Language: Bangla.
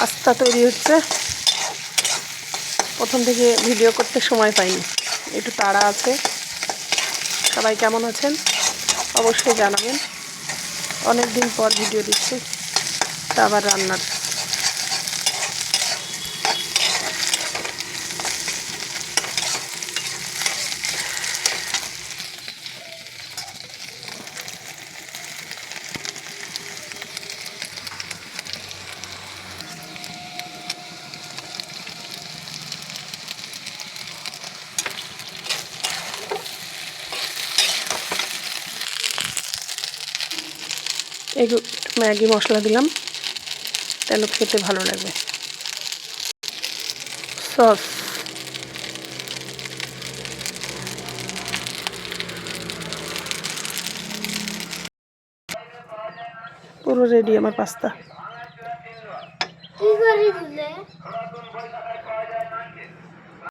পাস্তা তৈরি হচ্ছে। প্রথম থেকে ভিডিও করতে সময় পাইনি, একটু তাড়া আছে। সবাই কেমন আছেন অবশ্যই জানাবেন। অনেক দিন পর ভিডিও দিচ্ছি, তা আবার রান্নার। একটু ম্যাগি মশলা দিলাম, তাহলে খেতে ভালো লাগবে। সস, পুরো রেডি আমার পাস্তা।